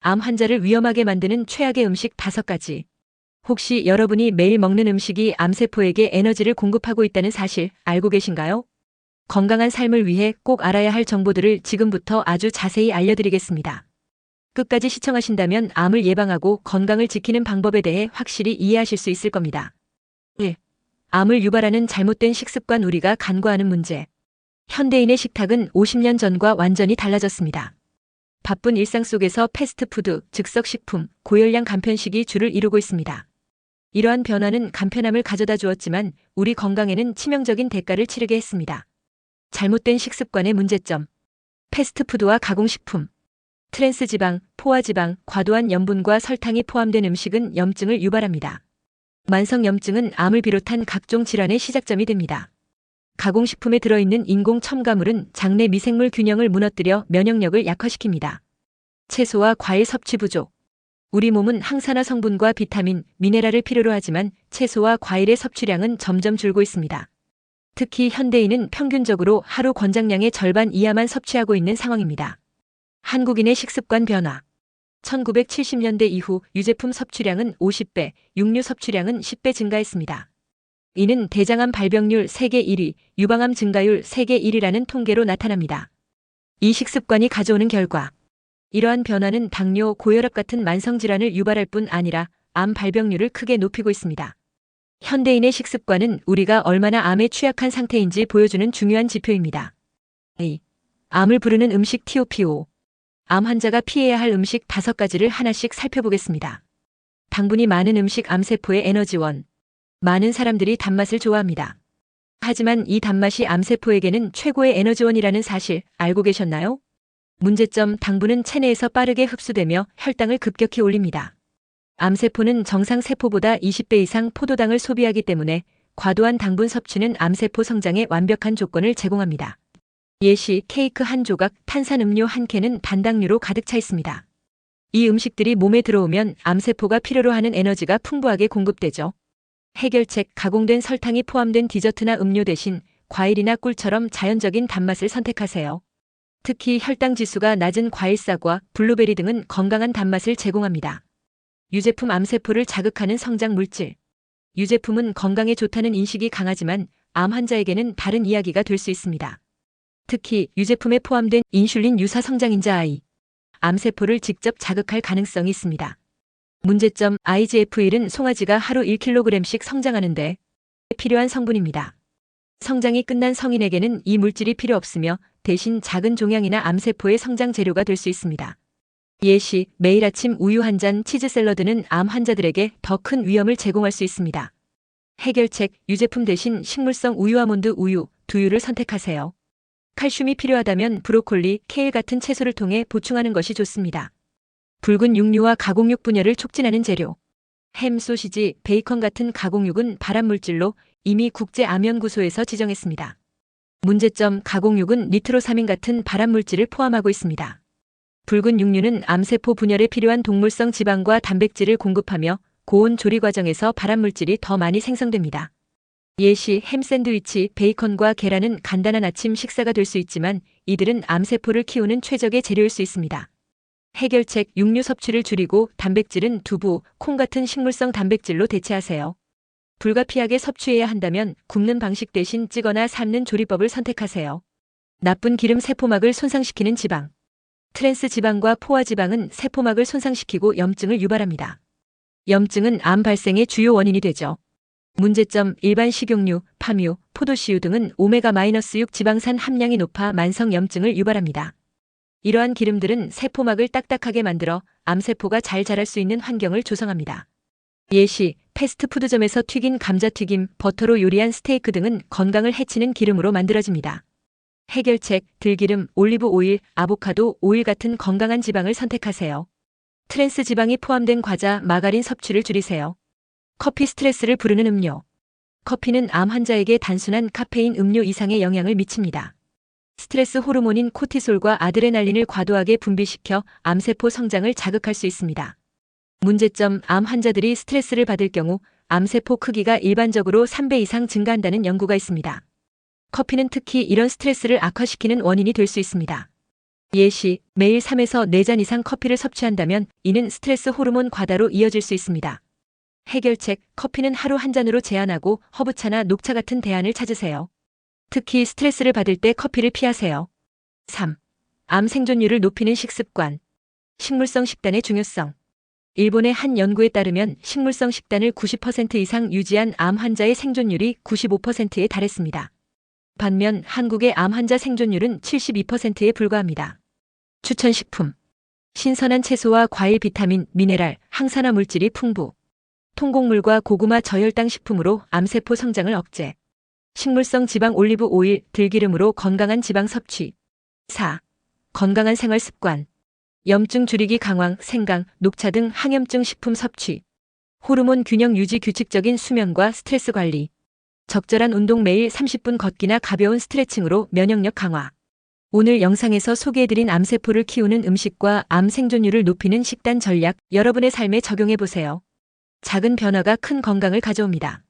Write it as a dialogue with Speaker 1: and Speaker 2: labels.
Speaker 1: 암 환자를 위험하게 만드는 최악의 음식 5가지. 혹시 여러분이 매일 먹는 음식이 암세포에게 에너지를 공급하고 있다는 사실 알고 계신가요? 건강한 삶을 위해 꼭 알아야 할 정보들을 지금부터 아주 자세히 알려드리겠습니다. 끝까지 시청하신다면 암을 예방하고 건강을 지키는 방법에 대해 확실히 이해하실 수 있을 겁니다. 1. 암을 유발하는 잘못된 식습관. 우리가 간과하는 문제. 현대인의 식탁은 50년 전과 완전히 달라졌습니다. 바쁜 일상 속에서 패스트푸드, 즉석식품, 고열량 간편식이 주를 이루고 있습니다. 이러한 변화는 간편함을 가져다 주었지만 우리 건강에는 치명적인 대가를 치르게 했습니다. 잘못된 식습관의 문제점. 패스트푸드와 가공식품. 트랜스지방, 포화지방, 과도한 염분과 설탕이 포함된 음식은 염증을 유발합니다. 만성염증은 암을 비롯한 각종 질환의 시작점이 됩니다. 가공식품에 들어있는 인공 첨가물은 장내 미생물 균형을 무너뜨려 면역력을 약화시킵니다. 채소와 과일 섭취 부족. 우리 몸은 항산화 성분과 비타민, 미네랄을 필요로 하지만 채소와 과일의 섭취량은 점점 줄고 있습니다. 특히 현대인은 평균적으로 하루 권장량의 절반 이하만 섭취하고 있는 상황입니다. 한국인의 식습관 변화. 1970년대 이후 유제품 섭취량은 50배, 육류 섭취량은 10배 증가했습니다. 이는 대장암 발병률 세계 1위, 유방암 증가율 세계 1위라는 통계로 나타납니다. 이 식습관이 가져오는 결과. 이러한 변화는 당뇨, 고혈압 같은 만성질환을 유발할 뿐 아니라 암 발병률을 크게 높이고 있습니다. 현대인의 식습관은 우리가 얼마나 암에 취약한 상태인지 보여주는 중요한 지표입니다. A. 암을 부르는 음식. TOPO. 암 환자가 피해야 할 음식 5가지를 하나씩 살펴보겠습니다. 당분이 많은 음식. 암세포의 에너지원. 많은 사람들이 단맛을 좋아합니다. 하지만 이 단맛이 암세포에게는 최고의 에너지원이라는 사실 알고 계셨나요? 문제점. 당분은 체내에서 빠르게 흡수되며 혈당을 급격히 올립니다. 암세포는 정상 세포보다 20배 이상 포도당을 소비하기 때문에 과도한 당분 섭취는 암세포 성장에 완벽한 조건을 제공합니다. 예시, 케이크 한 조각, 탄산음료 한 캔은 단당류로 가득 차 있습니다. 이 음식들이 몸에 들어오면 암세포가 필요로 하는 에너지가 풍부하게 공급되죠. 해결책. 가공된 설탕이 포함된 디저트나 음료 대신 과일이나 꿀처럼 자연적인 단맛을 선택하세요. 특히 혈당 지수가 낮은 과일, 사과, 블루베리 등은 건강한 단맛을 제공합니다. 유제품. 암세포를 자극하는 성장 물질. 유제품은 건강에 좋다는 인식이 강하지만 암 환자에게는 다른 이야기가 될 수 있습니다. 특히 유제품에 포함된 인슐린 유사 성장인자 I. 암세포를 직접 자극할 가능성이 있습니다. 문제점. IGF-1은 송아지가 하루 1kg씩 성장하는데 필요한 성분입니다. 성장이 끝난 성인에게는 이 물질이 필요 없으며 대신 작은 종양이나 암세포의 성장 재료가 될 수 있습니다. 예시, 매일 아침 우유 한 잔, 치즈 샐러드는 암 환자들에게 더 큰 위험을 제공할 수 있습니다. 해결책. 유제품 대신 식물성 우유, 아몬드 우유, 두유를 선택하세요. 칼슘이 필요하다면 브로콜리, 케일 같은 채소를 통해 보충하는 것이 좋습니다. 붉은 육류와 가공육 분열을 촉진하는 재료. 햄, 소시지, 베이컨 같은 가공육은 발암물질로 이미 국제암연구소에서 지정했습니다. 문제점. 가공육은 니트로사민 같은 발암물질을 포함하고 있습니다. 붉은 육류는 암세포 분열에 필요한 동물성 지방과 단백질을 공급하며 고온 조리 과정에서 발암물질이 더 많이 생성됩니다. 예시, 햄 샌드위치, 베이컨과 계란은 간단한 아침 식사가 될 수 있지만 이들은 암세포를 키우는 최적의 재료일 수 있습니다. 해결책. 육류 섭취를 줄이고 단백질은 두부, 콩 같은 식물성 단백질로 대체하세요. 불가피하게 섭취해야 한다면 굽는 방식 대신 찌거나 삶는 조리법을 선택하세요. 나쁜 기름. 세포막을 손상시키는 지방. 트랜스 지방과 포화 지방은 세포막을 손상시키고 염증을 유발합니다. 염증은 암 발생의 주요 원인이 되죠. 문제점. 일반 식용유, 파뮤, 포도씨유 등은 오메가-6 지방산 함량이 높아 만성 염증을 유발합니다. 이러한 기름들은 세포막을 딱딱하게 만들어 암세포가 잘 자랄 수 있는 환경을 조성합니다. 예시, 패스트푸드점에서 튀긴 감자튀김, 버터로 요리한 스테이크 등은 건강을 해치는 기름으로 만들어집니다. 해결책. 들기름, 올리브 오일, 아보카도 오일 같은 건강한 지방을 선택하세요. 트랜스 지방이 포함된 과자, 마가린 섭취를 줄이세요. 커피. 스트레스를 부르는 음료. 커피는 암 환자에게 단순한 카페인 음료 이상의 영향을 미칩니다. 스트레스 호르몬인 코티솔과 아드레날린을 과도하게 분비시켜 암세포 성장을 자극할 수 있습니다. 문제점. 암 환자들이 스트레스를 받을 경우 암세포 크기가 일반적으로 3배 이상 증가한다는 연구가 있습니다. 커피는 특히 이런 스트레스를 악화시키는 원인이 될 수 있습니다. 예시, 매일 3에서 4잔 이상 커피를 섭취한다면 이는 스트레스 호르몬 과다로 이어질 수 있습니다. 해결책, 커피는 하루 한 잔으로 제한하고 허브차나 녹차 같은 대안을 찾으세요. 특히 스트레스를 받을 때 커피를 피하세요. 3. 암 생존율을 높이는 식습관. 식물성 식단의 중요성. 일본의 한 연구에 따르면 식물성 식단을 90% 이상 유지한 암 환자의 생존율이 95%에 달했습니다. 반면 한국의 암 환자 생존율은 72%에 불과합니다. 추천식품. 신선한 채소와 과일, 비타민, 미네랄, 항산화 물질이 풍부. 통곡물과 고구마 저혈당 식품으로 암세포 성장을 억제. 식물성 지방 올리브 오일, 들기름으로 건강한 지방 섭취. 4. 건강한 생활 습관. 염증 줄이기, 강황, 생강, 녹차 등 항염증 식품 섭취. 호르몬 균형 유지, 규칙적인 수면과 스트레스 관리. 적절한 운동, 매일 30분 걷기나 가벼운 스트레칭으로 면역력 강화. 오늘 영상에서 소개해드린 암세포를 키우는 음식과 암 생존율을 높이는 식단 전략, 여러분의 삶에 적용해보세요. 작은 변화가 큰 건강을 가져옵니다.